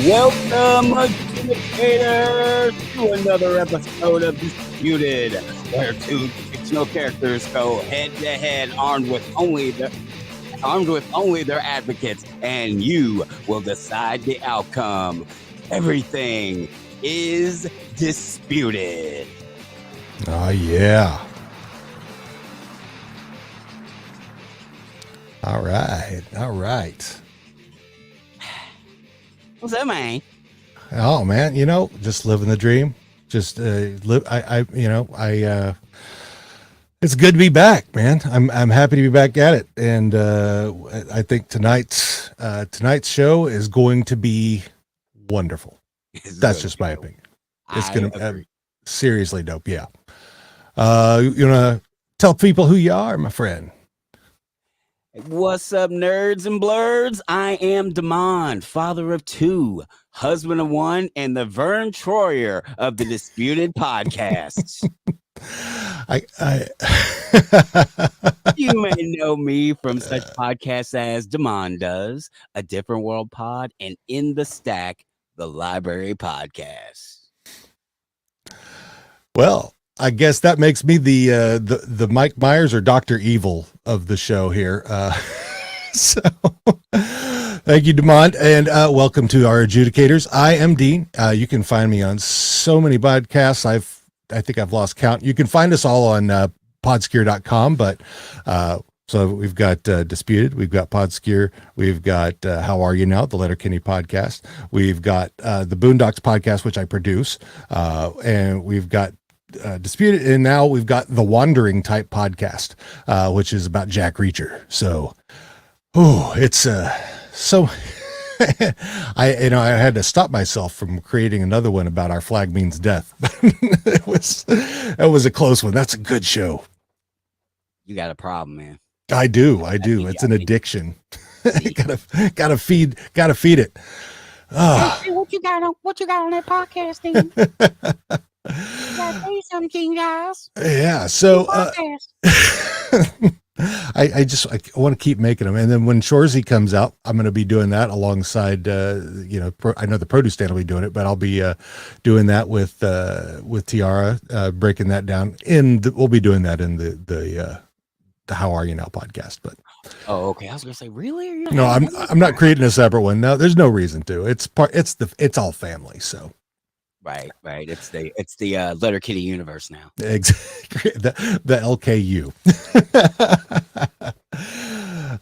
Welcome, adjudicators, to another episode of Disputed, where two fictional characters go head-to-head armed with only their advocates, and you will decide the outcome. Everything is disputed. Oh, yeah. All right. What's up, man? Oh, man, just living the dream. Just it's good to be back, man. I'm happy to be back at it. And I think tonight's show is going to be wonderful. That's just my opinion. It's going to be seriously dope. Yeah. You want to tell people who you are, my friend? What's up, nerds and blurs? I am Damon, father of two, husband of one, and the Vern Troyer of the Disputed podcasts. You may know me from such podcasts as Damon Does, A Different World Pod, and In the Stack, the Library Podcast. Well, I guess that makes me the Mike Myers or Dr. Evil of the show here. So thank you, Demont, and welcome to our adjudicators. I am Dean. You can find me on so many podcasts. I think I've lost count. You can find us all on podskier.com, but so we've got Disputed, we've got Podskier, we've got How Are You Now, the Letterkenny podcast. We've got the Boondocks podcast, which I produce, and we've got Disputed, and now we've got the Wandering Type podcast, which is about Jack Reacher. So, it's so I had to stop myself from creating another one about Our Flag Means Death. It was a close one. That's a good show. You got a problem, man. I do. It's an addiction. gotta feed it. Hey, what you got on that podcast, Dean? Gotta say something, guys. Yeah. So I want to keep making them, and then when Shorzy comes out, I'm going to be doing that alongside. I know the produce stand will be doing it, but I'll be doing that with Tiara, breaking that down. We'll be doing that in the How Are You Now podcast. But okay. I was going to say, really? No, I'm not creating a separate one. No, there's no reason to. It's all family. So. Right. It's the Letterkenny universe now. Exactly. The LKU.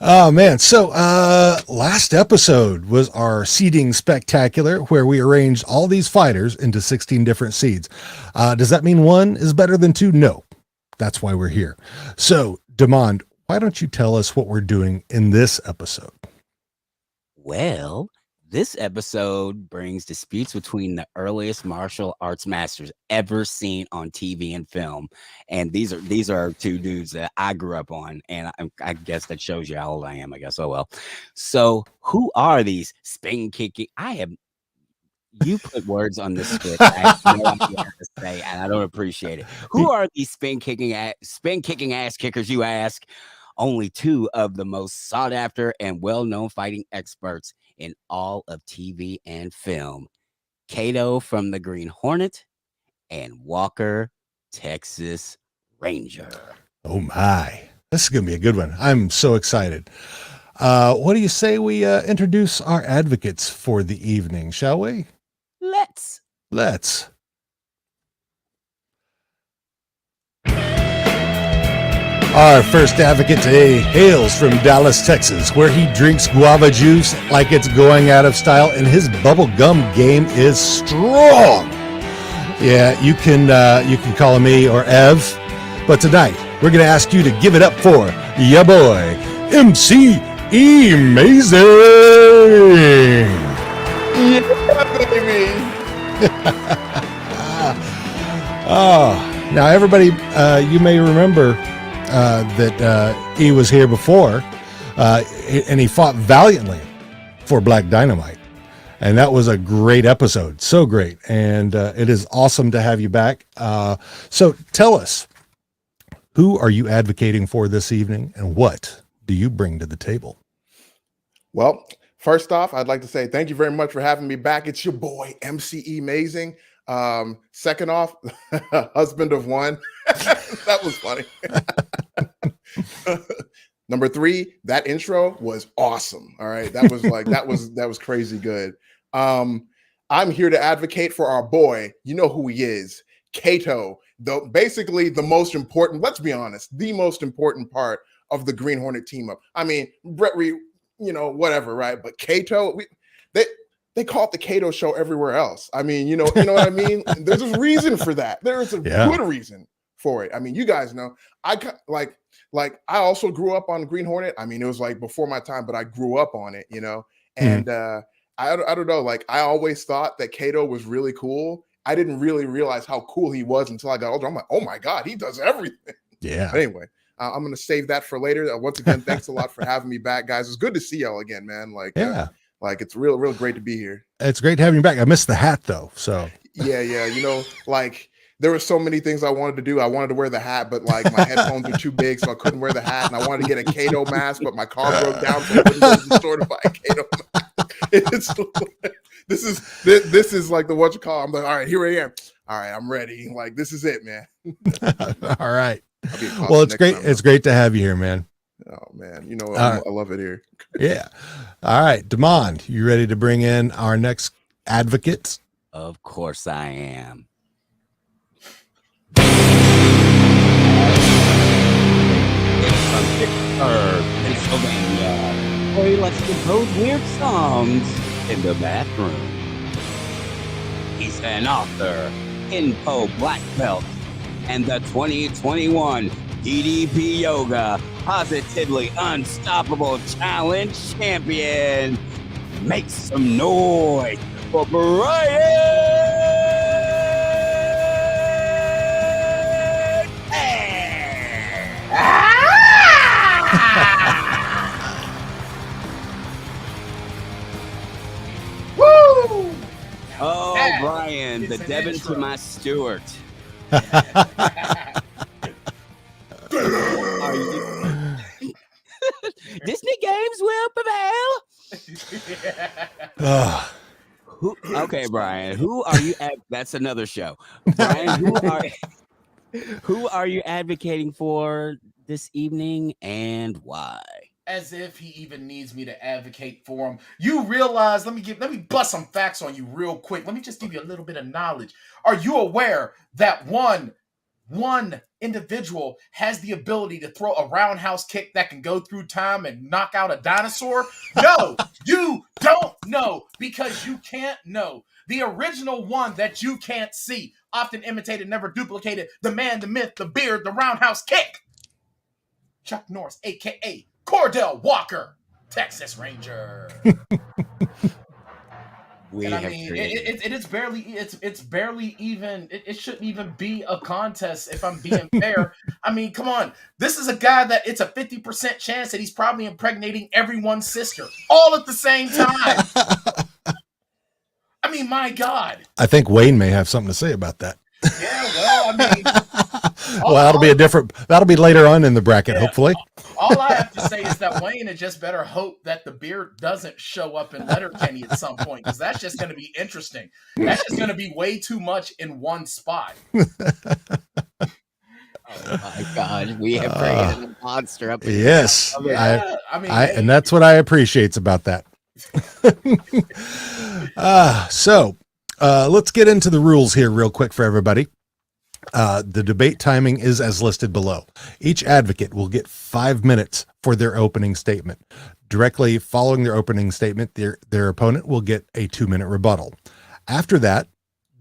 Oh man. So last episode was our seeding spectacular, where we arranged all these fighters into 16 different seeds. Does that mean one is better than two? No. That's why we're here. So, Demond, why don't you tell us what we're doing in this episode? Well, this episode brings disputes between the earliest martial arts masters ever seen on TV and film. And these are two dudes that I grew up on. And I guess that shows you how old I am, I guess. Oh, well. So who are these spin kicking? You put words on this script. I have no idea how to say, and I don't appreciate it. Who are these spin kicking ass kickers, you ask? Only two of the most sought after and well-known fighting experts in all of TV and film. Kato from the Green Hornet and Walker, Texas Ranger. Oh my, this is going to be a good one. I'm so excited. What do you say we introduce our advocates for the evening, shall we? Let's. Our first advocate today hails from Dallas, Texas, where he drinks guava juice like it's going out of style, and his bubble gum game is strong. Yeah, you can call him me or Ev, but tonight we're going to ask you to give it up for ya boy, MC Amazing. Yeah, baby. Now everybody, you may remember that he was here before, and he fought valiantly for Black Dynamite, and that was a great episode, so great, and it is awesome to have you back. So tell us, who are you advocating for this evening, and what do you bring to the table? Well, First off, I'd like to say thank you very much for having me back. It's your boy MCE Amazing. Second off, husband of one. That was funny. Number 3, that intro was awesome. All right, that was like that was crazy good. I'm here to advocate for our boy. You know who he is, Kato. Basically the most important. Let's be honest, the most important part of the Green Hornet team up. I mean, Brett Reed, whatever, right? But Kato, they call it the Kato show everywhere else. I mean, you know what I mean? There's a reason for that. There is a good reason for it. I mean, you guys know. I also grew up on Green Hornet. I mean, it was like before my time, but I grew up on it, And I don't know. Like, I always thought that Kato was really cool. I didn't really realize how cool he was until I got older. I'm like, oh my God, he does everything. Yeah. But anyway, I'm going to save that for later. Once again, thanks a lot for having me back, guys. It's good to see y'all again, man. Like, it's real great to be here. It's great having you back. I missed the hat though. So yeah. Like, there were so many things I wanted to do. I wanted to wear the hat, but like my headphones were too big, so I couldn't wear the hat. And I wanted to get a Kato mask, but my car broke down, so I couldn't go to the store to buy a Kato mask. This is like the what you call. I'm like, all right, here I am. All right, I'm ready. Like, this is it, man. All right. Well, it's great. It's great to have you here, man. Oh man, I love it here. Yeah. All right, Damon, you ready to bring in our next advocates? Of course I am. From Pittsburgh, Pennsylvania, where he likes to compose weird songs in the bathroom. He's an author, info black belt, and the 2021 DDP Yoga Positively Unstoppable Challenge champion. Make some noise for Brian! Woo! Oh, Brian, the Devin to my Stewart. Disney games will prevail. Okay, Brian, who are you that's another show. Brian, who are you advocating for this evening and why? As if he even needs me to advocate for him. You realize, let me bust some facts on you real quick. Let me just give you a little bit of knowledge. Are you aware that one individual has the ability to throw a roundhouse kick that can go through time and knock out a dinosaur? No, you don't know, because you can't know. The original one that you can't see, often imitated, never duplicated, the man, the myth, the beard, the roundhouse kick. Chuck Norris, a.k.a. Cordell Walker, Texas Ranger. It's barely even. It shouldn't even be a contest if I'm being fair. I mean, come on. This is a guy that it's a 50% chance that he's probably impregnating everyone's sister all at the same time. I mean, my God. I think Wayne may have something to say about that. Yeah, well, I mean. That'll be later on in the bracket, hopefully. All I have to say is that Wayne had just better hope that the beard doesn't show up in Letterkenny at some point, because that's just going to be interesting. That's just going to be way too much in one spot. Oh my God, we have created a monster up here. Yes, and that's what I appreciate about that. So let's get into the rules here real quick for everybody. The debate timing is as listed below. Each advocate will get 5 minutes for their opening statement. Directly following their opening statement, their opponent will get a 2-minute rebuttal. After that,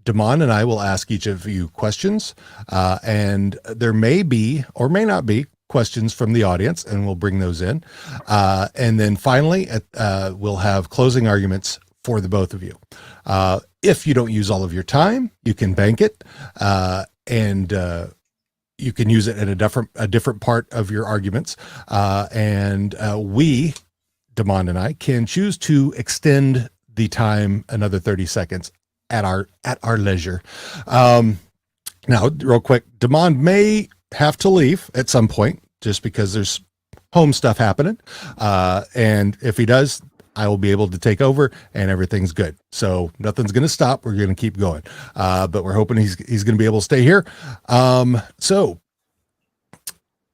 Damon and I will ask each of you questions, and there may be or may not be questions from the audience, and we'll bring those in. And then finally, we'll have closing arguments for the both of you. If you don't use all of your time, you can bank it. And you can use it in a different part of your arguments. And we, Damon and I, can choose to extend the time another 30 seconds at our leisure. Now, real quick, Damon may have to leave at some point just because there's home stuff happening. And if he does, I will be able to take over and everything's good. So nothing's going to stop. We're going to keep going. But we're hoping he's going to be able to stay here. So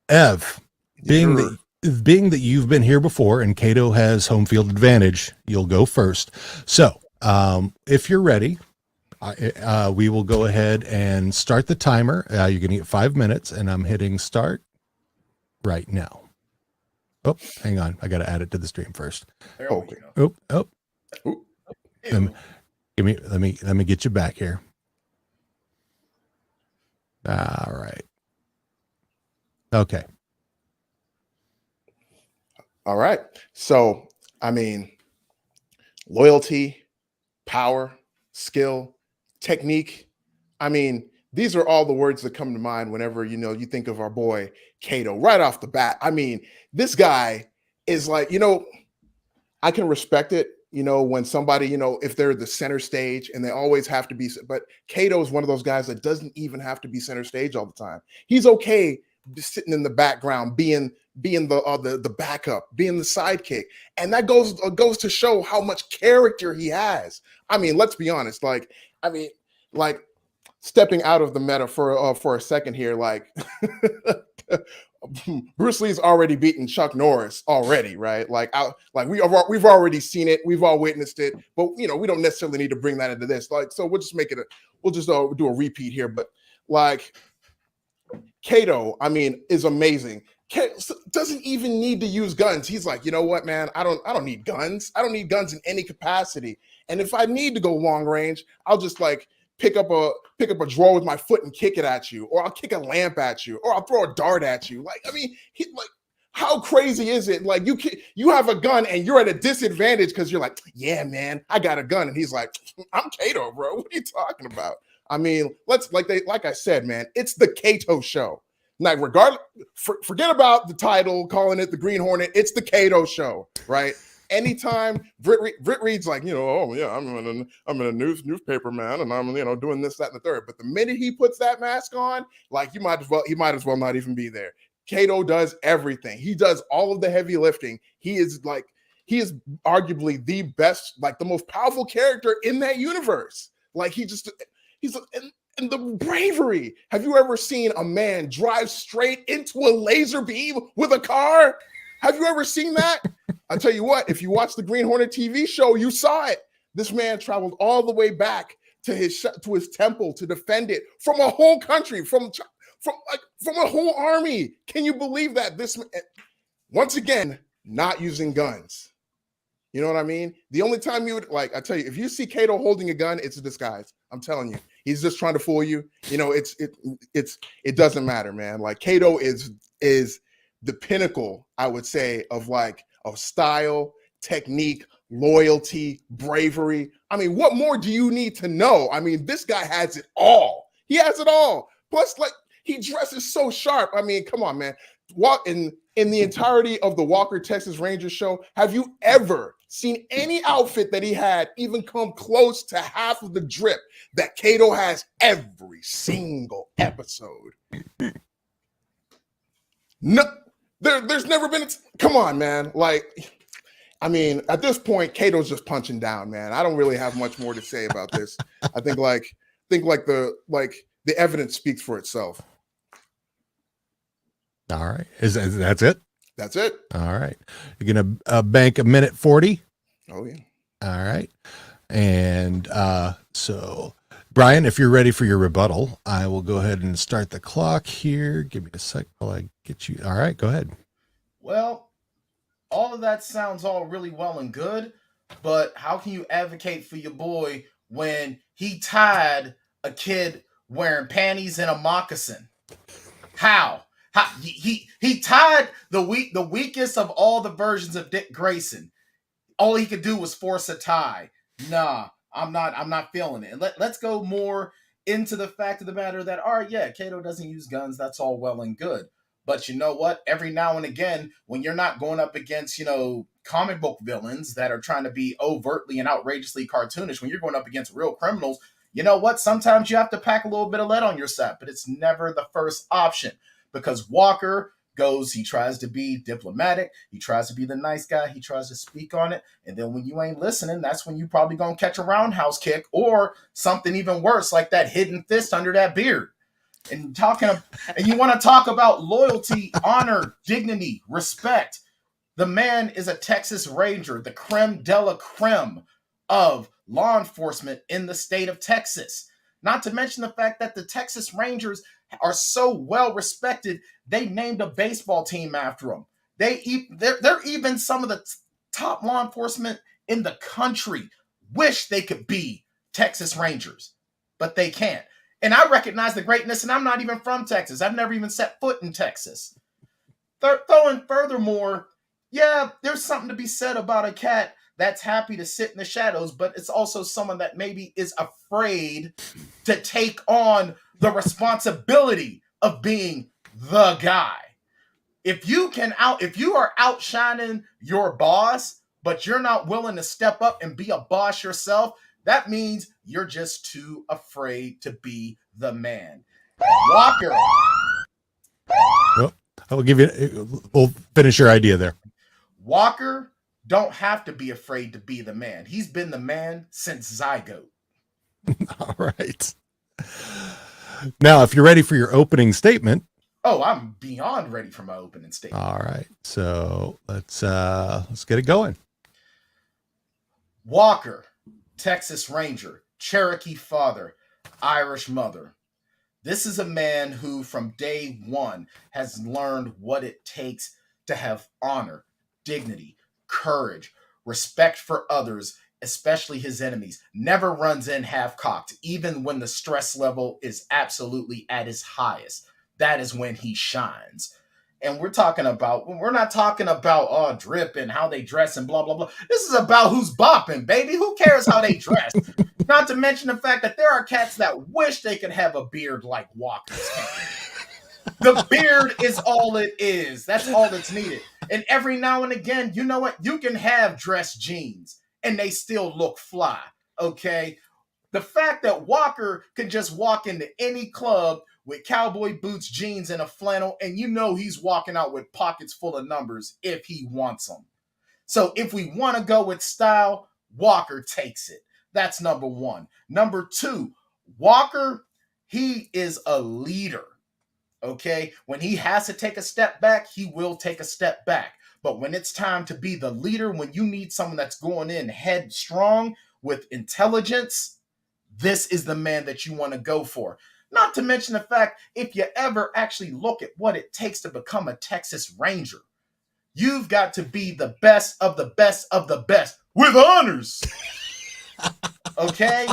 Ev, being that you've been here before and Kato has home field advantage, you'll go first. So if you're ready, we will go ahead and start the timer. You're going to get 5 minutes, and I'm hitting start right now. Oh, hang on. I got to add it to the stream first. There we go. Let me get you back here. All right. Okay. All right. So, I mean, loyalty, power, skill, technique. I mean, these are all the words that come to mind whenever, you think of our boy Kato right off the bat. I mean, this guy is like, I can respect it, when somebody, if they're the center stage and they always have to be, but Kato is one of those guys that doesn't even have to be center stage all the time. He's okay just sitting in the background, being the backup, being the sidekick. And that goes to show how much character he has. I mean, let's be honest, like stepping out of the meta for a second here, like Bruce Lee's already beaten Chuck Norris already, right? We've already seen it, we've all witnessed it, but we don't necessarily need to bring that into this. Like, so we'll just do a repeat here. But like Kato, I mean, is amazing. Doesn't even need to use guns. He's like, you know what, man? I don't need guns. I don't need guns in any capacity. And if I need to go long range, I'll just like pick up a drawer with my foot and kick it at you, or I'll kick a lamp at you, or I'll throw a dart at you. Like, I mean, how crazy is it? Like, you have a gun and you're at a disadvantage because you're like, yeah, man, I got a gun, and he's like, I'm Kato, bro. What are you talking about? I mean, like I said, man, it's the Kato show. Like, regardless, forget about the title, calling it the Green Hornet. It's the Kato show, right? Anytime Britt Reed's like, oh yeah, I'm in a newspaper, man, and I'm doing this, that, and the third. But the minute he puts that mask on, like, he might as well not even be there. Kato does everything. He does all of the heavy lifting. He is arguably the best, like the most powerful character in that universe. Like, and the bravery. Have you ever seen a man drive straight into a laser beam with a car? Have you ever seen that? I tell you what, if you watch the Green Hornet TV show, you saw it. This man traveled all the way back to his temple to defend it from a whole country, from a whole army. Can you believe that? This, once again, not using guns. You know what I mean? The only time you would, like, I tell you, if you see Kato holding a gun, it's a disguise. I'm telling you, he's just trying to fool you. It doesn't matter, man. Like, Kato is the pinnacle, I would say, of style, technique, loyalty, bravery. I mean, what more do you need to know? I mean, this guy has it all. He has it all. Plus, like, he dresses so sharp. I mean, come on, man. In the entirety of the Walker Texas Rangers show, have you ever seen any outfit that he had even come close to half of the drip that Kato has every single episode? No, there's never been. Come on, man. Like, I mean, at this point, Kato's just punching down, man. I don't really have much more to say about this. I think the evidence speaks for itself. All right. That's it? That's it. All right. You're going to bank a minute 40? Oh, yeah. All right. And so, Brian, if you're ready for your rebuttal, I will go ahead and start the clock here. Give me a sec while I get you. All right. Go ahead. Well, all of that sounds all really well and good, but how can you advocate for your boy when he tied a kid wearing panties and a moccasin? How he tied the weakest of all the versions of Dick Grayson. All he could do was force a tie. Nah, I'm not feeling it. And let's go more into the fact of the matter that, all right, yeah, Kato doesn't use guns. That's all well and good. But you know what? Every now and again, when you're not going up against, comic book villains that are trying to be overtly and outrageously cartoonish, when you're going up against real criminals, you know what? Sometimes you have to pack a little bit of lead on your set, but it's never the first option because Walker goes, he tries to be diplomatic, he tries to be the nice guy, he tries to speak on it, and then when you ain't listening, that's when you probably gonna catch a roundhouse kick or something even worse, like that hidden fist under that beard. And you want to talk about loyalty, honor, dignity, respect. The man is a Texas Ranger, the creme de la creme of law enforcement in the state of Texas. Not to mention the fact that the Texas Rangers are so well respected, they named a baseball team after them. They're even some of the top law enforcement in the country wish they could be Texas Rangers, but they can't. And I recognize the greatness, and I'm not even from Texas. I've never even set foot in Texas. Furthermore, yeah, there's something to be said about a cat that's happy to sit in the shadows, but it's also someone that maybe is afraid to take on the responsibility of being the guy. If you are outshining your boss, but you're not willing to step up and be a boss yourself, that means you're just too afraid to be the man. Walker. Well, I'll give you. We'll finish your idea there. Walker don't have to be afraid to be the man. He's been the man since Zygote. All right. Now, if you're ready for your opening statement. Oh, I'm beyond ready for my opening statement. All right. So let's get it going. Walker, Texas Ranger, Cherokee father, Irish mother. This is a man who from day one has learned what it takes to have honor, dignity, courage, respect for others, especially his enemies. Never runs in half-cocked, even when the stress level is absolutely at its highest. That is when he shines. And we're not talking about drip and how they dress and blah, blah, blah. This is about who's bopping, baby. Who cares how they dress? Not to mention the fact that there are cats that wish they could have a beard like Walker's can. The beard is all it is. That's all that's needed. And every now and again, you know what? You can have dress jeans and they still look fly, okay? The fact that Walker can just walk into any club with cowboy boots, jeans, and a flannel, and you know he's walking out with pockets full of numbers if he wants them. So if we want to go with style, Walker takes it. That's number one. Number two, Walker, he is a leader, okay? When he has to take a step back, he will take a step back. But when it's time to be the leader, when you need someone that's going in headstrong with intelligence, this is the man that you want to go for. Not to mention the fact, if you ever actually look at what it takes to become a Texas Ranger, you've got to be the best of the best of the best with honors. Okay?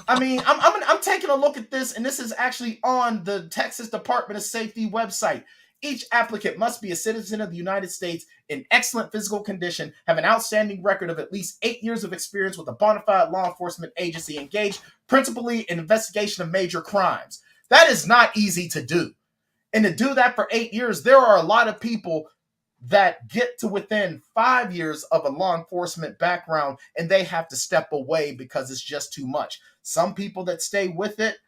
I mean, I'm taking a look at this, and this is actually on the Texas Department of Safety website. Each applicant must be a citizen of the United States in excellent physical condition, have an outstanding record of at least 8 years of experience with a bona fide law enforcement agency engaged principally in investigation of major crimes. That is not easy to do. And to do that for 8 years, there are a lot of people that get to within 5 years of a law enforcement background and they have to step away because it's just too much. Some people that stay with it,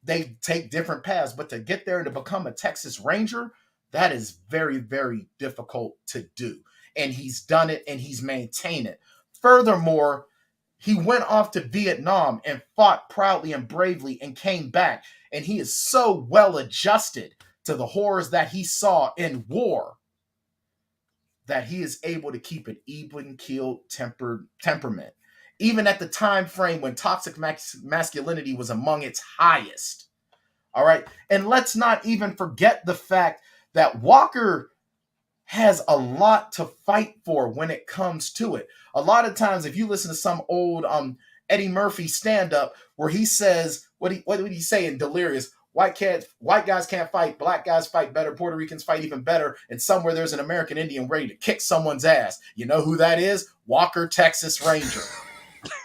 they take different paths, but to get there and to become a Texas Ranger, that is very, very difficult to do. And he's done it and he's maintained it. Furthermore, he went off to Vietnam and fought proudly and bravely and came back. And he is so well adjusted to the horrors that he saw in war that he is able to keep an even-keeled temperament, even at the time frame when toxic masculinity was among its highest. All right. And let's not even forget the fact that Walker has a lot to fight for when it comes to it. A lot of times, if you listen to some old Eddie Murphy stand-up where he says, what would he say in Delirious? White guys can't fight, black guys fight better, Puerto Ricans fight even better, and somewhere there's an American Indian ready to kick someone's ass. You know who that is? Walker, Texas Ranger.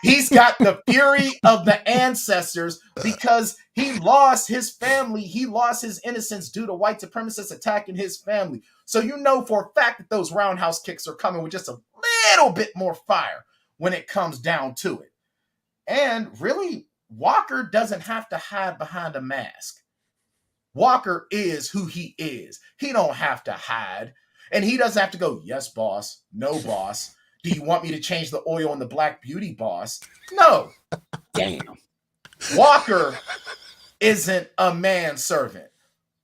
He's got the fury of the ancestors because he lost his family. He lost his innocence due to white supremacists attacking his family. So you know for a fact that those roundhouse kicks are coming with just a little bit more fire when it comes down to it. And really, Walker doesn't have to hide behind a mask. Walker is who he is. He don't have to hide. And he doesn't have to go, yes, boss. No, boss. Do you want me to change the oil on the Black Beauty, boss? No. Damn. Walker isn't a manservant.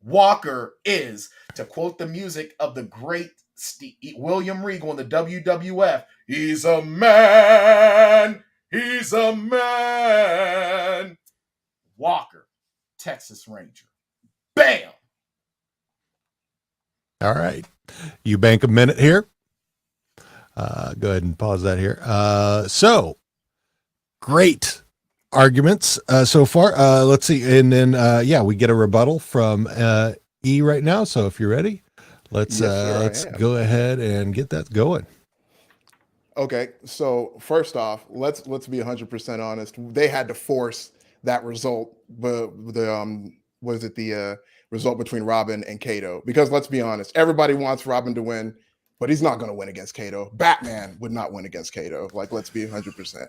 Walker is, to quote the music of the great William Regal in the WWF, he's a man. He's a man. Walker, Texas Ranger. Bam. All right. You bank a minute here. Go ahead and pause that here. So great arguments so far. Let's see. And then, we get a rebuttal from E right now. So if you're ready, let's go ahead and get that going. Okay, so first off, let's be 100% honest. They had to force that result, but the result between Robin and Kato, because let's be honest, everybody wants Robin to win, but he's not going to win against Kato. Batman would not win against Kato. Like, let's be 100%.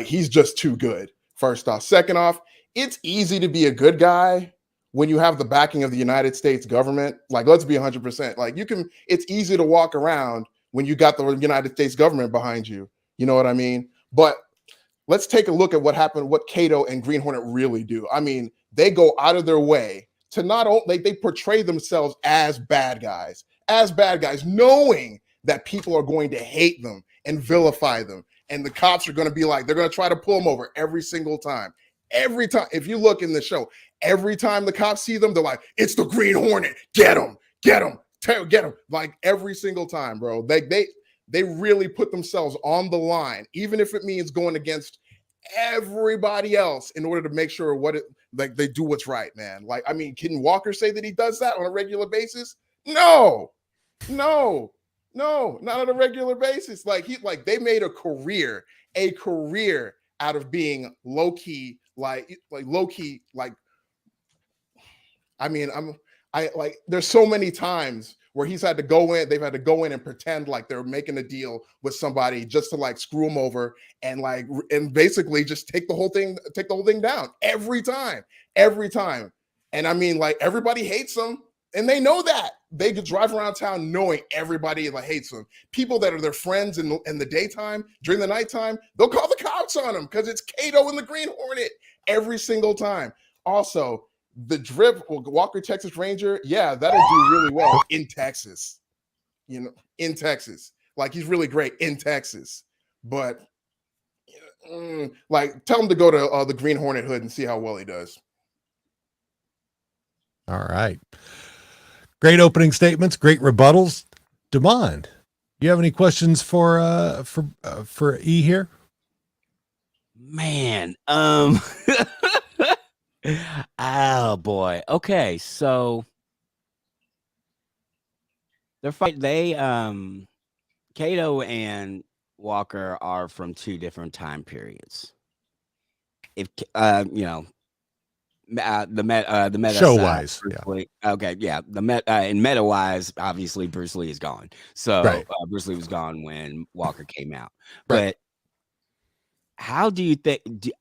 He's just too good. First off, second off, it's easy to be a good guy when you have the backing of the United States government. Like, let's be 100%. Like, it's easy to walk around when you got the United States government behind you. You know what I mean? But let's take a look at what happened, what Kato and Green Hornet really do. I mean, they go out of their way to not only, they portray themselves as bad guys, knowing that people are going to hate them and vilify them. And the cops are going to be like, they're going to try to pull them over every single time. Every time, if you look in the show, every time the cops see them, they're like, it's the Green Hornet. Get him. Get him. Like, every single time, bro. They really put themselves on the line, even if it means going against everybody else in order to make sure they do what's right, man. Like, I mean, can Walker say that he does that on a regular basis? No, not on a regular basis. They made a career out of being low key. There's so many times where they've had to go in and pretend like they're making a deal with somebody just to like screw them over and basically just take the whole thing down every time. And I mean, like, everybody hates them and they know that. They could drive around town knowing everybody hates them. People that are their friends in the daytime, during the nighttime, they'll call the cops on them because it's Kato and the Green Hornet every single time. Also, the drip Walker Texas Ranger, that'll do really well in Texas. In Texas. Like, he's really great in Texas. But tell him to go to the Green Hornet hood and see how well he does. All right. Great opening statements, great rebuttals. Demond, you have any questions for E here? Man, oh boy. Okay, so Kato and Walker are from two different time periods. If the meta show side, wise, in meta wise, obviously Bruce Lee is gone. So right. Bruce Lee was gone when Walker came out. Right. But how do you think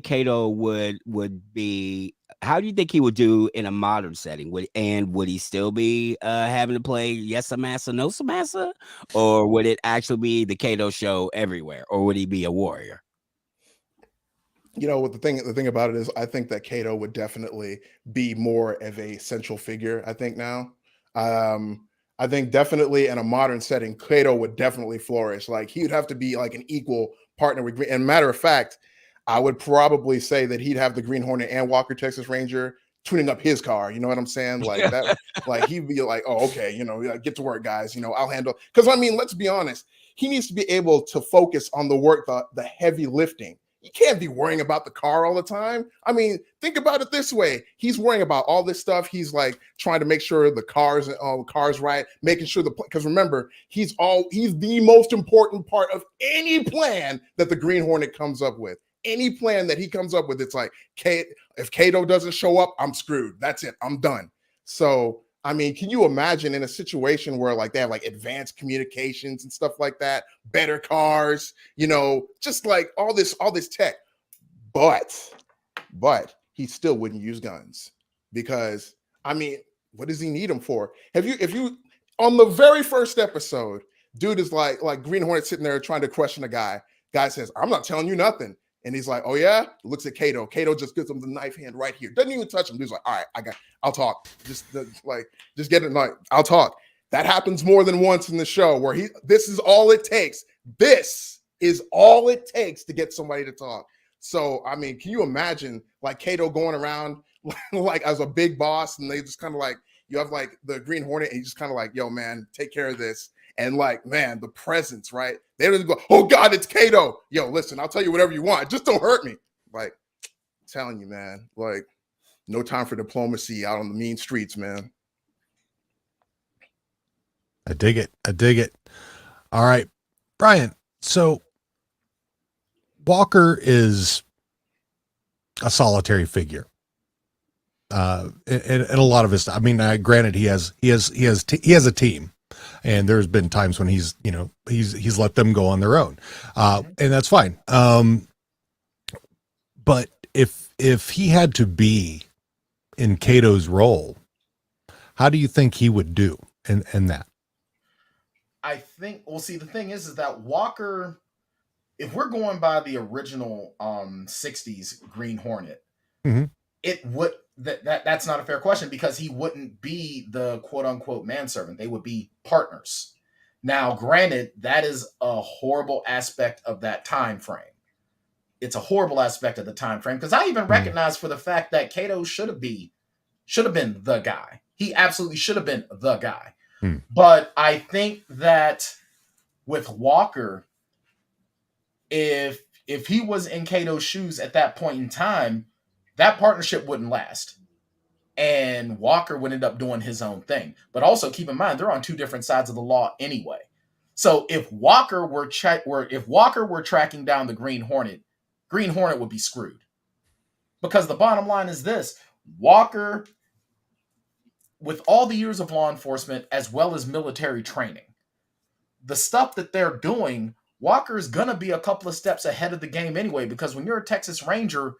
Kato would be? How do you think he would do in a modern setting? Would he still be having to play yes a massa, no a massa, or would it actually be the Kato show everywhere, or would he be a warrior? What the thing about it is, I think that Kato would definitely be more of a central figure. I think now, I think definitely in a modern setting, Kato would definitely flourish. Like, he would have to be like an equal partner with Green. And matter of fact, I would probably say that he'd have the Green Hornet and Walker Texas Ranger tuning up his car. You know what I'm saying? Like that. Like, he'd be like, oh, okay, get to work, guys. I'll handle. Because I mean, let's be honest, he needs to be able to focus on the work, the heavy lifting. You can't be worrying about the car all the time. I mean, think about it this way. He's worrying about all this stuff. He's like trying to make sure the car's right, making sure because remember, he's the most important part of any plan that the Green Hornet comes up with. Any plan that he comes up with, it's like, if Kato doesn't show up, I'm screwed. That's it. I'm done. So, I mean, can you imagine in a situation where like they have like advanced communications and stuff like that, better cars, just like all this tech, but he still wouldn't use guns. because I mean, what does he need him for? If you on the very first episode, dude is like Green Hornet sitting there trying to question a guy. Guy says, "I'm not telling you nothing." And he's like, "Oh yeah?" Looks at Kato. Kato just gives him the knife hand right here. Doesn't even touch him. Dude's like, "All right, I'll talk. Just get it. Like, I'll talk." That happens more than once in the show where this is all it takes. This is all it takes to get somebody to talk. So, I mean, can you imagine like Kato going around like as a big boss, and they just kind of like, you have like the Green Hornet, and he's just kind of like, "Yo, man, take care of this." And like, man, the presence, right? They don't go, "Oh God, it's Kato." Yo, listen, I'll tell you whatever you want. Just don't hurt me. Like, I'm telling you, man, like, no time for diplomacy out on the mean streets, man. I dig it. I dig it. All right, Brian. So Walker is a solitary figure. And a lot of his, I mean, granted, he has a team, and there's been times when he's let them go on their own, and that's fine. But if he had to be in Kato's role, how do you think he would do in that? I think, well, see, the thing is that Walker, if we're going by the original 60s Green Hornet, it would that's not a fair question, because he wouldn't be the quote unquote manservant. They would be partners. Now, granted, that is a horrible aspect of that time frame. It's a horrible aspect of the time frame, because I even recognize for the fact that Kato should have been the guy. He absolutely should have been the guy. But I think that with Walker, if he was in Kato's shoes at that point in time, that partnership wouldn't last. And Walker would end up doing his own thing. But also keep in mind, they're on two different sides of the law anyway. So if Walker were tracking down the Green Hornet would be screwed. Because the bottom line is this: Walker, with all the years of law enforcement as well as military training, the stuff that they're doing, Walker's gonna be a couple of steps ahead of the game anyway, because when you're a Texas Ranger,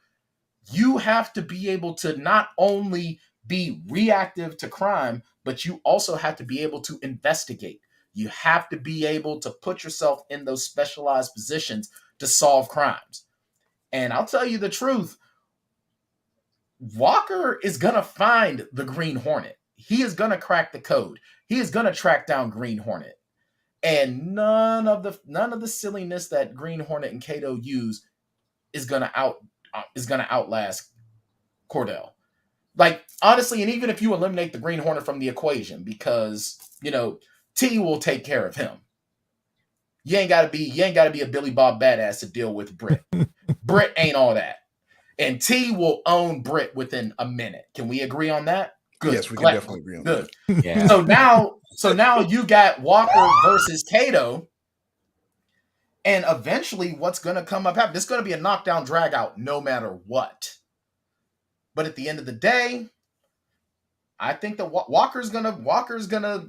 you have to be able to not only be reactive to crime, but you also have to be able to investigate. You have to be able to put yourself in those specialized positions to solve crimes. And I'll tell you the truth, Walker is going to find the Green Hornet. He is going to crack the code. He is going to track down Green Hornet. And none of the silliness that Green Hornet and Kato use is going to outlast Cordell. Like, honestly, and even if you eliminate the Green Hornet from the equation, because, T will take care of him. You ain't gotta be a Billy Bob badass to deal with Britt. Britt ain't all that. And T will own Britt within a minute. Can we agree on that? Good. Yes, we can definitely agree on that. Yeah. So now you got Walker versus Kato. And eventually what's gonna come up happen? This is gonna be a knockdown drag out no matter what. But at the end of the day, I think that Walker's gonna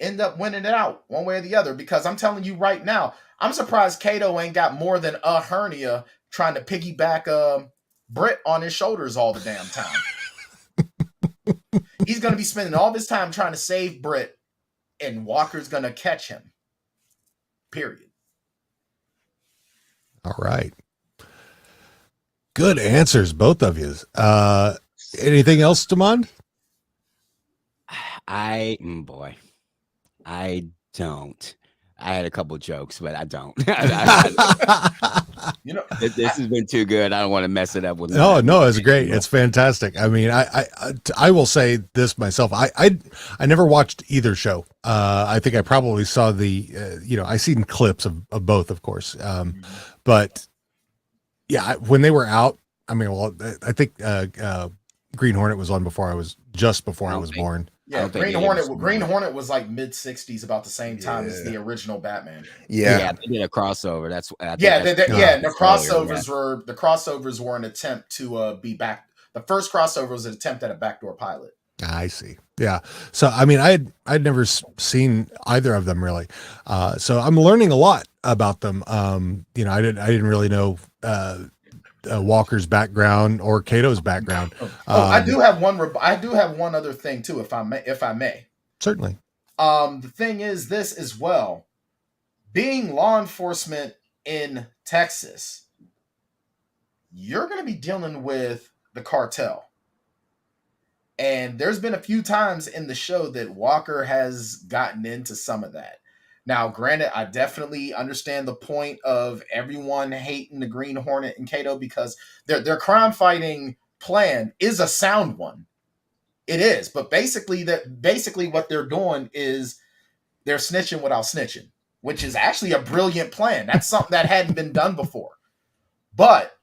end up winning it out one way or the other, because I'm telling you right now, I'm surprised Kato ain't got more than a hernia trying to piggyback Britt on his shoulders all the damn time. He's going to be spending all this time trying to save Britt, and Walker's going to catch him. Period. All right. Good answers, both of you. Anything else, Damon? I don't. I had a couple jokes, but I don't. This has been too good. I don't want to mess it up with. No, it's great. It's fantastic. I mean, I will say this myself. I never watched either show. I think I probably saw I seen clips of both, of course. But yeah, when they were out, I mean, well, I think Green Hornet was on before I was born. Yeah, Green Hornet was like mid 60s, about the same time as the original Batman. Yeah, they did a crossover. And the crossovers were an attempt to be back. The first crossover was an attempt at a backdoor pilot. I see. Yeah. So I mean, I'd never seen either of them really. So I'm learning a lot about them. I didn't really know Walker's background or Kato's background. I do have one other thing too, if I may. Certainly. The thing is this as well. Being law enforcement in Texas, you're going to be dealing with the cartel. And there's been a few times in the show that Walker has gotten into some of that. Now, granted, I definitely understand the point of everyone hating the Green Hornet and Kato because their crime fighting plan is a sound one. It is, but basically what they're doing is they're snitching without snitching, which is actually a brilliant plan. That's something that hadn't been done before. But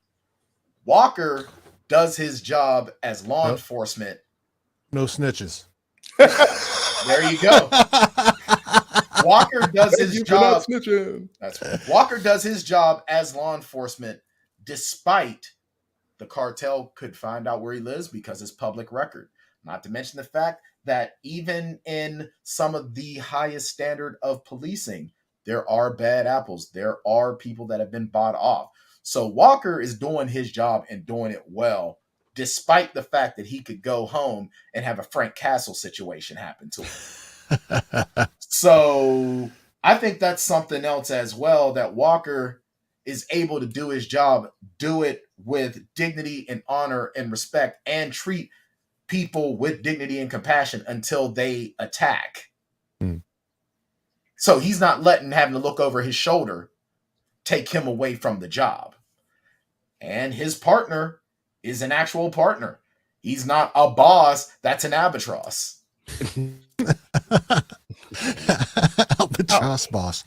Walker does his job as law enforcement. No snitches. There you go. Walker does his job. Walker does his job as law enforcement, despite the cartel could find out where he lives because it's public record. Not to mention the fact that even in some of the highest standard of policing, there are bad apples. There are people that have been bought off. So Walker is doing his job and doing it well, despite the fact that he could go home and have a Frank Castle situation happen to him. So I think that's something else as well, that Walker is able to do his job, do it with dignity and honor and respect, and treat people with dignity and compassion until they attack. So he's not having to look over his shoulder take him away from the job. And his partner is an actual partner. He's not a boss. That's an albatross. Albatross boss.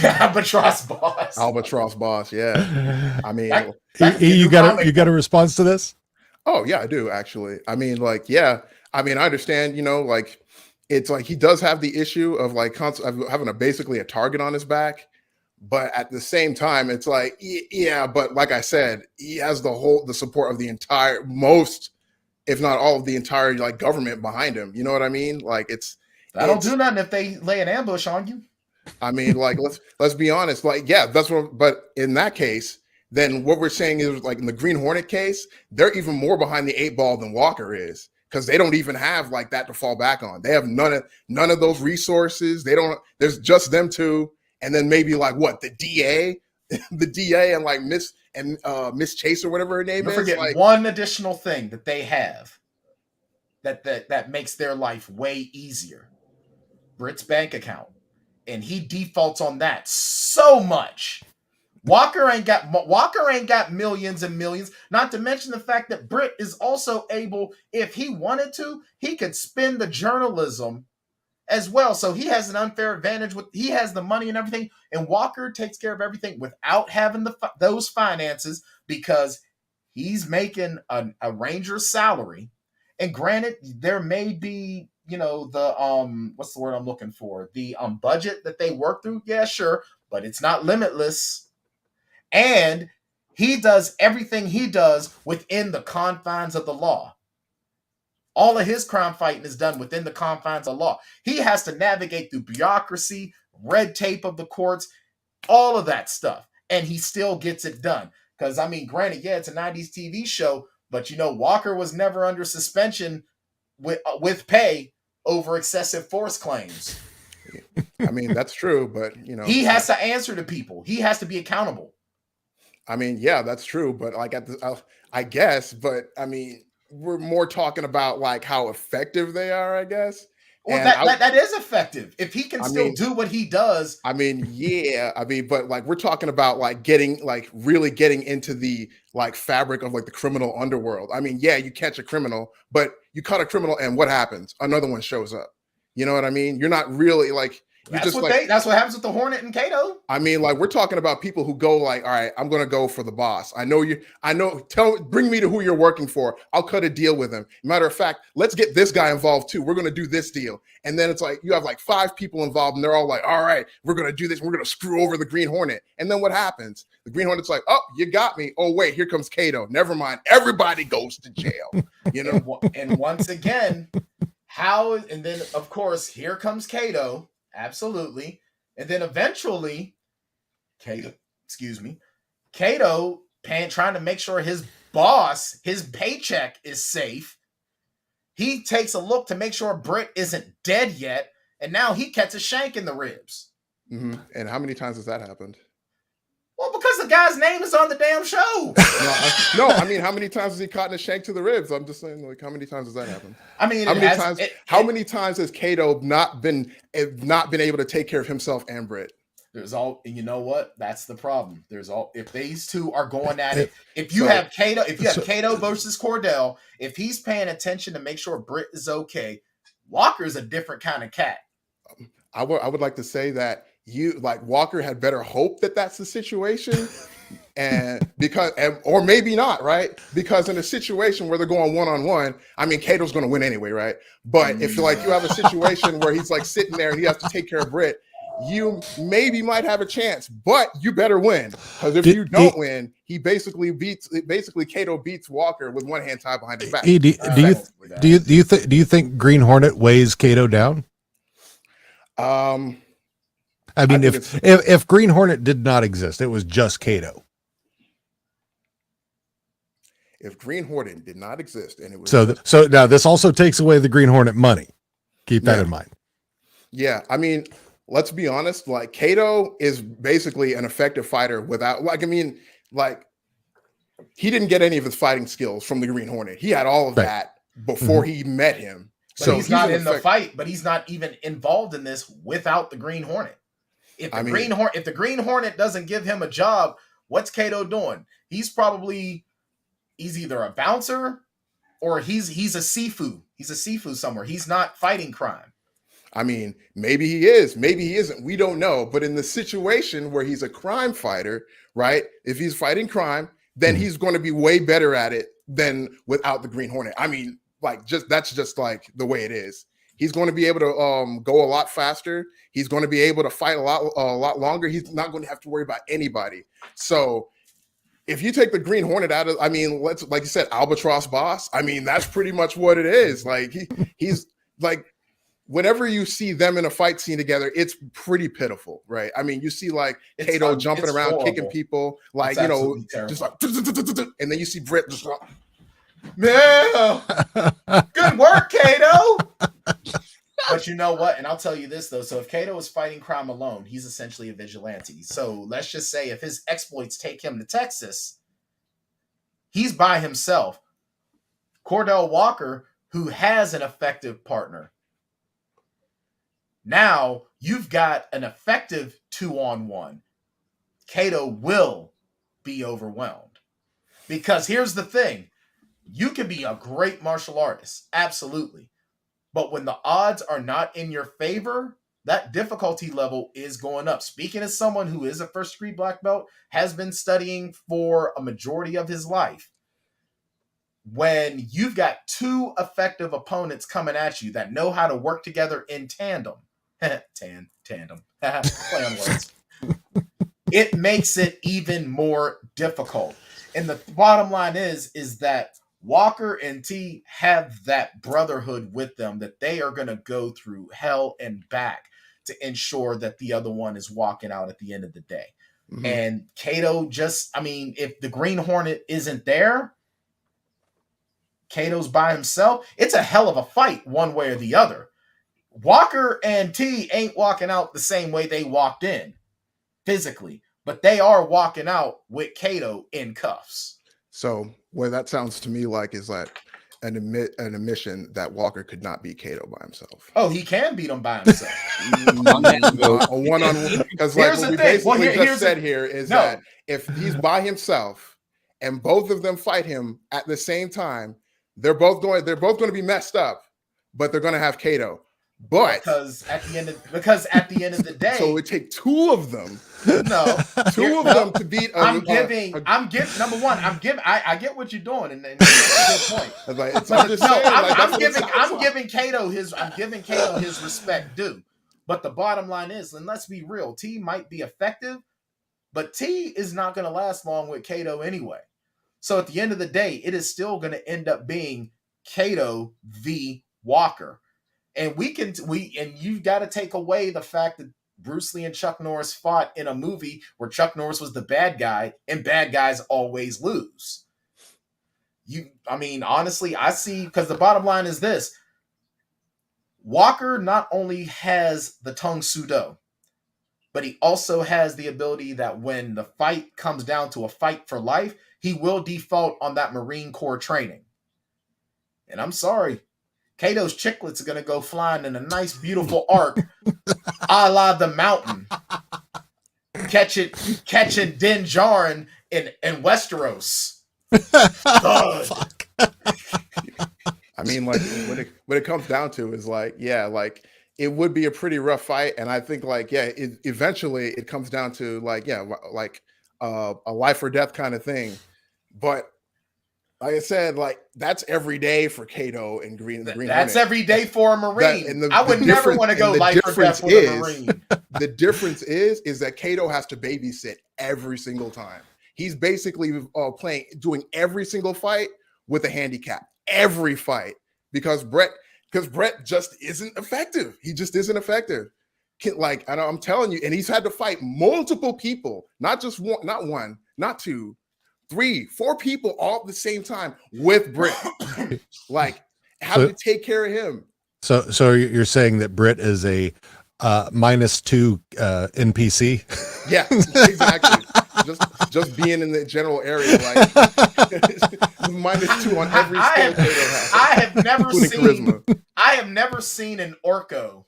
Albatross boss. Albatross boss. Yeah. I mean, you got a response to this? Oh yeah, I do actually. I mean, like, yeah. I mean, I understand. You know, like, it's like he does have the issue of like having basically a target on his back, but at the same time, it's like, yeah. But like I said, he has the support of the entire, most, if not all of the entire like government behind him. You know what I mean? Like, don't do nothing if they lay an ambush on you. I mean, like, let's be honest. Like, yeah, that's what. But in that case, then what we're saying is, like, in the Green Hornet case, they're even more behind the 8 ball than Walker is, because they don't even have like that to fall back on. They have none of those resources. They don't. There's just them two, and then maybe like what, the DA, and like Miss Chase or whatever her name is. Forget like, one additional thing that they have that makes their life way easier. Britt's bank account, and he defaults on that so much. Walker ain't got millions and millions. Not to mention the fact that Britt is also able, if he wanted to, he could spin the journalism as well. So he has an unfair advantage. He has the money and everything, and Walker takes care of everything without having those finances, because he's making a Ranger's salary. And granted, there may be, you know, the what's the word I'm looking for? The budget that they work through. Yeah, sure, but it's not limitless. And he does everything he does within the confines of the law. All of his crime fighting is done within the confines of law. He has to navigate through bureaucracy, red tape of the courts, all of that stuff, and he still gets it done. Because, I mean, granted, yeah, it's a 90s TV show, but, you know, Walker was never under suspension with pay over excessive force claims. I mean, that's true, but, you know, he has to answer to people. He has to be accountable. I mean, yeah, that's true, but like I guess, but I mean, we're more talking about like how effective they are, I guess. Well, that is effective if he can do what he does. I mean, yeah, I mean, but like we're talking about like really getting into the like fabric of like the criminal underworld. I mean, yeah, you catch a criminal, but you caught a criminal, and what happens? Another one shows up. You know what I mean? You're not really like. That's what happens with the Hornet and Kato. I mean, like, we're talking about people who go like, all right, I'm going to go for the boss. Bring me to who you're working for. I'll cut a deal with him. Matter of fact, let's get this guy involved too. We're going to do this deal. And then it's like, you have like 5 people involved, and they're all like, all right, we're going to do this. We're going to screw over the Green Hornet. And then what happens? The Green Hornet's like, oh, you got me. Oh, wait, here comes Kato. Never mind. Everybody goes to jail. You know? And once again, and then of course, here comes Kato. Absolutely. And then eventually, Kato trying to make sure his boss, his paycheck is safe. He takes a look to make sure Britt isn't dead yet, and now he gets a shank in the ribs. Mm-hmm. And how many times has that happened? Well, because the guy's name is on the damn show. No, I mean, how many times has he caught a shank to the ribs? I'm just saying, like, how many times has that happened? I mean, how many times has Kato not been able to take care of himself and Britt? There's all, and you know what? That's the problem. If these two are going at it, if you have Kato versus Cordell, if he's paying attention to make sure Britt is okay, Walker's a different kind of cat. I would like to say that Walker had better hope that that's the situation, or maybe not, right? Because in a situation where they're going one-on-one, I mean, Kato's going to win anyway, right? But if you have a situation where he's like sitting there and he has to take care of Britt, you maybe might have a chance, but you better win, because if you don't win, he basically Kato beats Walker with one hand tied behind his back. Do you think Green Hornet weighs Kato down? I mean, if Green Hornet did not exist, it was just Kato. If Green Hornet did not exist, and it was so now this also takes away the Green Hornet money. Keep that in mind. Yeah, I mean, let's be honest. Like, Kato is basically an effective fighter without, he didn't get any of his fighting skills from the Green Hornet. He had all of that before he met him. But so he's not in the fight, but he's not even involved in this without the Green Hornet. If the Green Hornet doesn't give him a job, what's Kato doing? He's either a bouncer or he's a Sifu. He's a Sifu somewhere. He's not fighting crime. I mean, maybe he is, maybe he isn't. We don't know. But in the situation where he's a crime fighter, right? If he's fighting crime, then he's going to be way better at it than without the Green Hornet. I mean, that's just like the way it is. He's going to be able to go a lot faster. He's going to be able to fight a lot longer. He's not going to have to worry about anybody. So if you take the Green Hornet out of, I mean, like you said, Albatross Boss. I mean, that's pretty much what it is. Like he's like, whenever you see them in a fight scene together, it's pretty pitiful, right? I mean, you see like Kato jumping around, horrible. Kicking people, like, just like, and then you see Britt just like, no, good work, Kato. But you know what? And I'll tell you this, though. So if Kato is fighting crime alone, he's essentially a vigilante. So let's just say if his exploits take him to Texas, he's by himself. Cordell Walker, who has an effective partner. Now you've got an effective 2-on-1. Kato will be overwhelmed. Because here's the thing. You can be a great martial artist. Absolutely. But when the odds are not in your favor, that difficulty level is going up. Speaking as someone who is a first degree black belt, has been studying for a majority of his life, when you've got two effective opponents coming at you that know how to work together in tandem, tandem, play on words, it makes it even more difficult. And the bottom line is that Walker and T have that brotherhood with them, that they are going to go through hell and back to ensure that the other one is walking out at the end of the day. Mm-hmm. And Kato if the Green Hornet isn't there, Kato's by himself, it's a hell of a fight one way or the other. Walker and T ain't walking out the same way they walked in physically, but they are walking out with Kato in cuffs. So what that sounds to me like is like an admission that Walker could not beat Kato by himself. Oh, he can beat him by himself. A one-on-one. Because like what we basically just said here is that if he's by himself and both of them fight him at the same time, they're both going to be messed up, but they're going to have Kato. But because at the end of the day, so it would take two of them. No, two of them to beat. I get what you're doing, and that's a good point. I'm giving Kato his respect due. But the bottom line is, and let's be real, T might be effective, but T is not going to last long with Kato anyway. So at the end of the day, it is still going to end up being Kato v. Walker. And you've got to take away the fact that Bruce Lee and Chuck Norris fought in a movie where Chuck Norris was the bad guy, and bad guys always lose. Honestly, I see, because the bottom line is this. Walker not only has the Tong Sudo, but he also has the ability that when the fight comes down to a fight for life, he will default on that Marine Corps training. And I'm sorry, Kato's chiclets are going to go flying in a nice, beautiful arc, a la The Mountain, catching Din Djarin in Westeros. Fuck. I mean, like when it comes down to is like, yeah, like it would be a pretty rough fight, and I think like, yeah, eventually it comes down to like, yeah, like a life or death kind of thing. But like I said, like that's every day for Kato and Green. That's Hornet. Every day for a Marine. I would never want to go life or death with a Marine. The difference is that Kato has to babysit every single time. He's basically doing every single fight with a handicap. Every fight, because Brett just isn't effective. He just isn't effective. I'm telling you, and he's had to fight multiple people, not just one, not two, 3, 4 people all at the same time with Britt. Like, how to take care of him. So you're saying that Britt is a -2 NPC? Yeah, exactly. just being in the general area, like -2 on every skill. I have never seen an Orko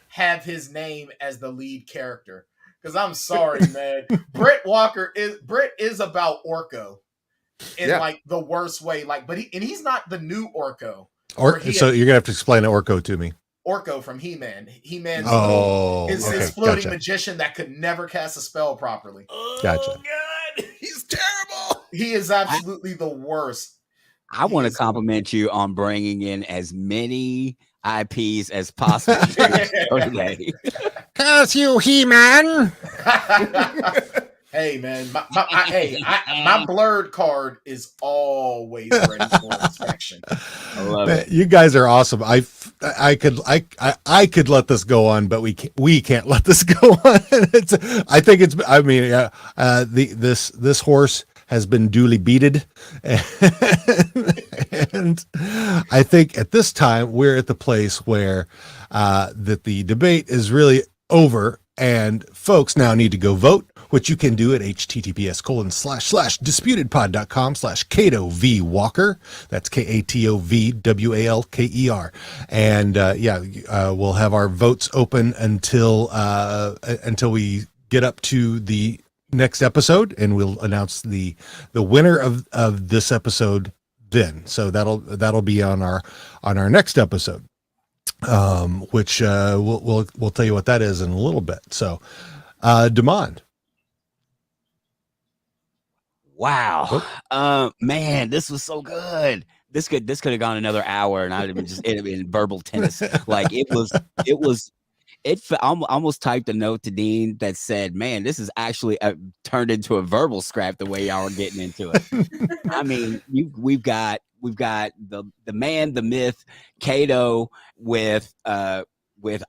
have his name as the lead character. Because I'm sorry, man. Britt is about Orko in like the worst way. Like, but he's not the new Orko. So you're gonna have to explain Orko to me. Orko from He-Man. He-Man's his floating magician that could never cast a spell properly. Gotcha. Oh God, he's terrible. He is absolutely the worst. I want to compliment you on bringing in as many IPs as possible. Curse you, He-Man. Hey man, my blurred card is always ready for inspection. I love it. You guys are awesome. I could let this go on, but we can't let this go on. This horse has been duly beated, and I think at this time we're at the place where that the debate is really over, and folks now need to go vote, which you can do at https://disputedpod.com/Kato V Walker. That's KATOVWALKER. And we'll have our votes open until we get up to the next episode, and we'll announce the winner of this episode then. So that'll be on our next episode, which we'll tell you what that is in a little bit. So Demond. Wow. Man, this was so good. This could have gone another hour, and it'd have been verbal tennis. Like I almost typed a note to Dean that said, "Man, this is actually turned into a verbal scrap the way y'all are getting into it." I mean, we've got the man, the myth, Kato with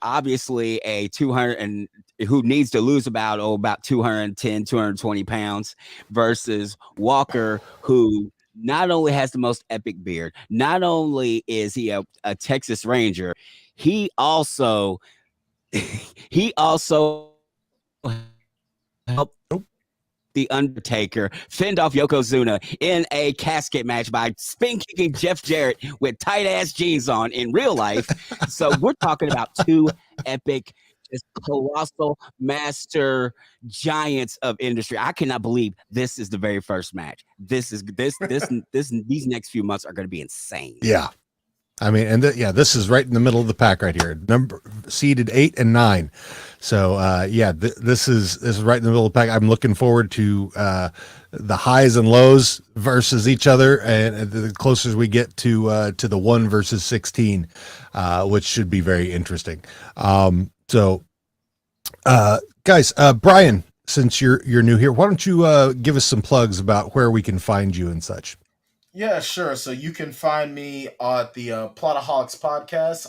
obviously a 200 and who needs to lose about 210, 220 pounds versus Walker, who not only has the most epic beard, not only is he a Texas Ranger, he also helped The Undertaker fend off Yokozuna in a casket match by spin kicking Jeff Jarrett with tight ass jeans on in real life. So we're talking about two epic, just colossal master giants of industry. I cannot believe this is the very first match. These next few months are going to be insane. Yeah. I mean, and this is right in the middle of the pack right here. Number seeded 8 and 9. So this is right in the middle of the pack. I'm looking forward to the highs and lows versus each other, and the closer we get to the 1 versus 16, which should be very interesting. Guys, Brian, since you're new here, why don't you give us some plugs about where we can find you and such? Yeah, sure. So you can find me at the Plotaholics podcast.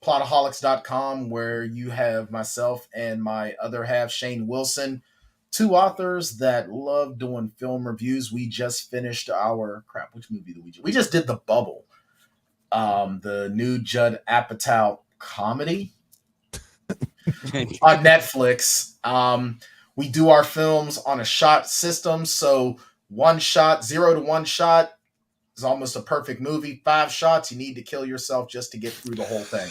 plotaholics.com, where you have myself and my other half, Shane Wilson, two authors that love doing film reviews. We just finished which movie did we just did The Bubble, the new Judd Apatow comedy on Netflix. We do our films on a shot system, so 1 shot, 0 to 1 shot is almost a perfect movie. 5 shots, you need to kill yourself just to get through the whole thing.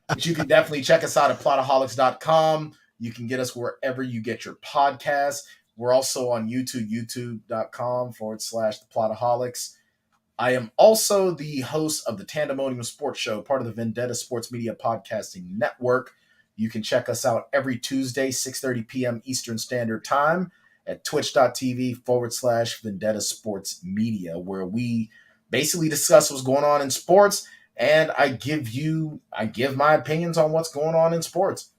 But you can definitely check us out at plotaholics.com. You can get us wherever you get your podcasts. We're also on YouTube, youtube.com/the Plotaholics. I am also the host of the Tandemonium Sports Show, part of the Vendetta Sports Media Podcasting Network. You can check us out every Tuesday, 6:30 p.m. Eastern Standard Time at twitch.tv/Vendetta Sports Media, where we basically discuss what's going on in sports, and I give my opinions on what's going on in sports.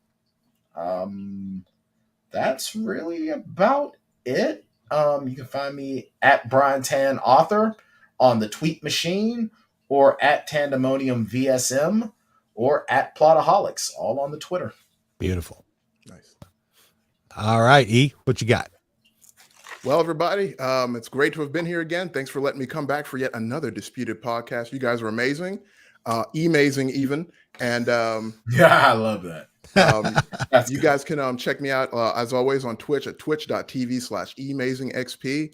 That's really about it. You can find me at Brian Tan Author on the tweet machine, or at Tandemonium VSM, or at Plotaholics, all on the Twitter. Beautiful. Nice. All right, E, what you got? Well, everybody, it's great to have been here again. Thanks for letting me come back for yet another Disputed podcast. You guys are amazing, amazing even. And yeah, I love that. You guys can check me out as always on Twitch at twitch.tv/emazingxp.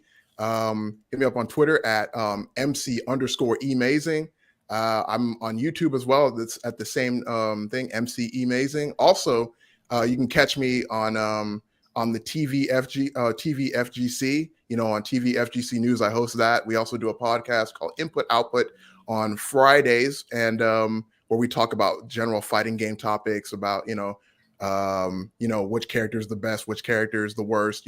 Hit me up on Twitter at MC_emazing. I'm on YouTube as well. That's at the same thing, MC Emazing. Also, you can catch me on the TVFGC, on TVFGC News. I host that. We also do a podcast called Input Output on Fridays, and where we talk about general fighting game topics, about which character is the best, which character is the worst,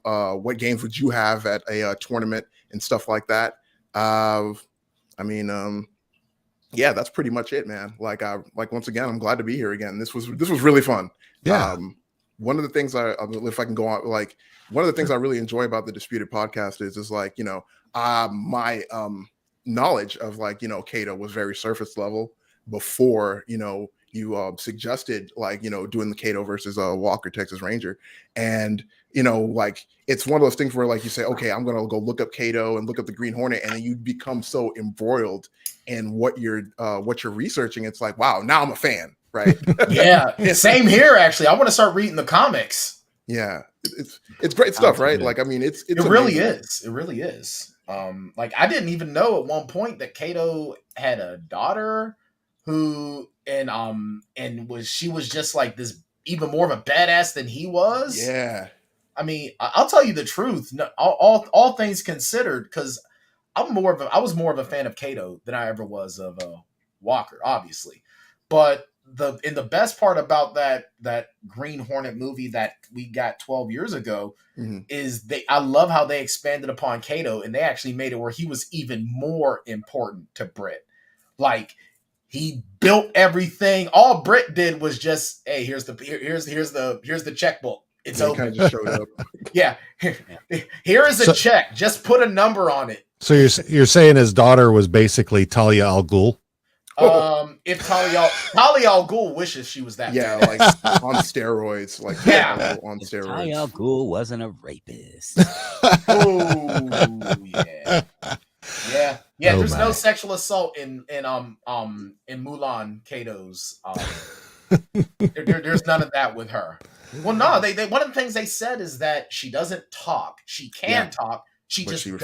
what games would you have at a tournament and stuff like that. Yeah, that's pretty much it, man. Once again, I'm glad to be here again. This was really fun. Yeah. One of the things if I can go on, one of the things I really enjoy about the Disputed podcast is my knowledge of Kato was very surface level before you suggested doing the Kato versus Walker Texas Ranger, and it's one of those things where you say, okay, I'm gonna go look up Kato and look up the Green Hornet, and then you become so embroiled in what you're researching. It's like, wow, now I'm a fan, right? Yeah, same here. Actually, I want to start reading the comics. Yeah, it's great stuff, right? It really is. It really is. I didn't even know at one point that Kato had a daughter who she was just like this, even more of a badass than he was. Yeah. I mean, I'll tell you the truth. All things considered, because I was more of a fan of Kato than I ever was of Walker, obviously. But the best part about that Green Hornet movie that we got 12 years ago is I love how they expanded upon Kato, and they actually made it where he was even more important to Britt. He built everything. All Britt did was just, hey, here's the checkbook. It's open. Kind of just showed up. Yeah. Here is a check. Just put a number on it. So you're saying his daughter was basically Talia al Ghul? If Talia al Ghul wishes she was that. Yeah, bad. On steroids. On steroids. Talia al Ghul wasn't a rapist. Oh yeah. Yeah. Oh, there's my. no sexual assault in Mulan Kato's. There's none of that with her. Well, no, they one of the things they said is that she doesn't talk. She can talk. She doesn't.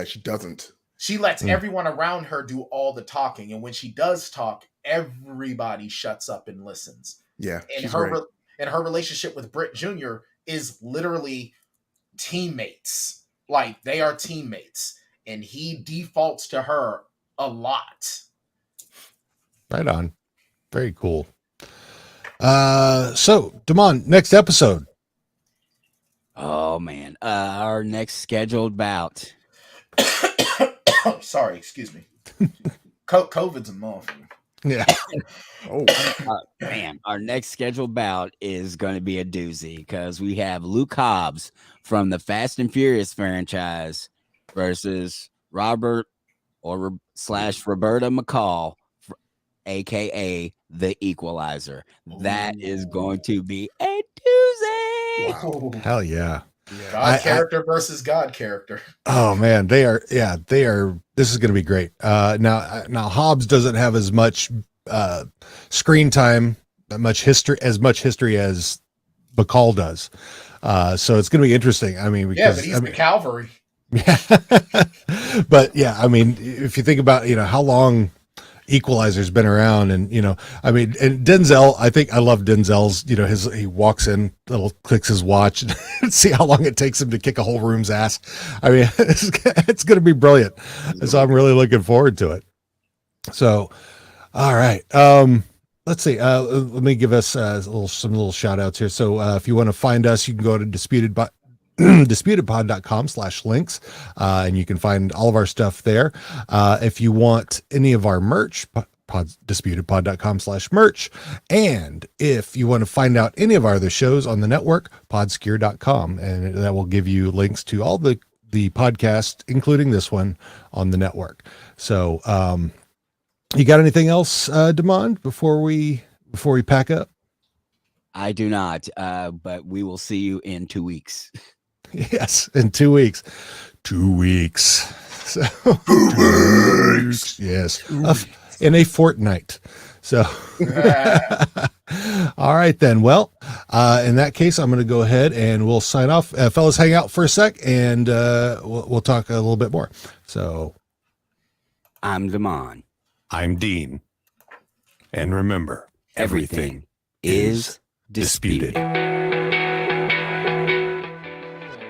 She doesn't. She lets everyone around her do all the talking, and when she does talk, everybody shuts up and listens. Yeah, and her relationship with Britt Jr. is literally teammates. They are teammates. And he defaults to her a lot. Right on. Very cool. So, Damon, next episode. Oh, man. Our next scheduled bout. Sorry, excuse me. COVID's a motherfucker. Yeah. Man, our next scheduled bout is going to be a doozy because we have Luke Hobbs from the Fast and Furious franchise versus Roberta McCall aka the Equalizer. That is Ooh. going to be a doozy. Wow. Hell yeah. God character versus God character. Oh man, they are. This is going to be great. Now Hobbs doesn't have as much screen time, as much history as Bacall does. So it's going to be interesting. I mean, because, but he's the cavalry. Yeah. But yeah, I mean, if you think about, how long Equalizer's been around, and I mean, and Denzel, I think I love Denzel's, he walks in, clicks his watch and see how long it takes him to kick a whole room's ass. I mean, it's going to be brilliant. So I'm really looking forward to it. So, all right. Let's see. Let me give us some little shout outs here. So if you want to find us, you can go to disputedpod.com/links, and you can find all of our stuff there. If you want any of our merch, disputedpod.com/merch. And if you want to find out any of our other shows on the network, podskier.com, and that will give you links to all the podcasts, including this one, on the network. So you got anything else, Demond, before we pack up? I do not, but we will see you in 2 weeks. Yes, in 2 weeks. 2 weeks. So, 2 weeks. Yes. In a fortnight. So, all right then. Well, in that case, I'm going to go ahead and we'll sign off. Fellas, hang out for a sec, and we'll talk a little bit more. So, I'm Damon. I'm Dean. And remember, Everything is disputed.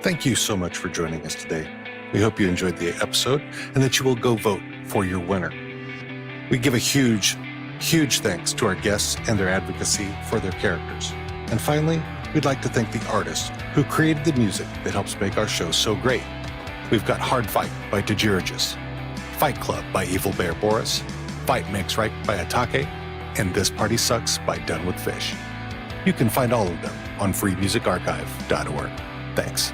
Thank you so much for joining us today. We hope you enjoyed the episode and that you will go vote for your winner. We give a huge, huge thanks to our guests and their advocacy for their characters. And finally, we'd like to thank the artists who created the music that helps make our show so great. We've got Hard Fight by Tajirigis, Fight Club by Evil Bear Boris, Fight Makes Right by Atake, and This Party Sucks by Done With Fish. You can find all of them on freemusicarchive.org. Thanks.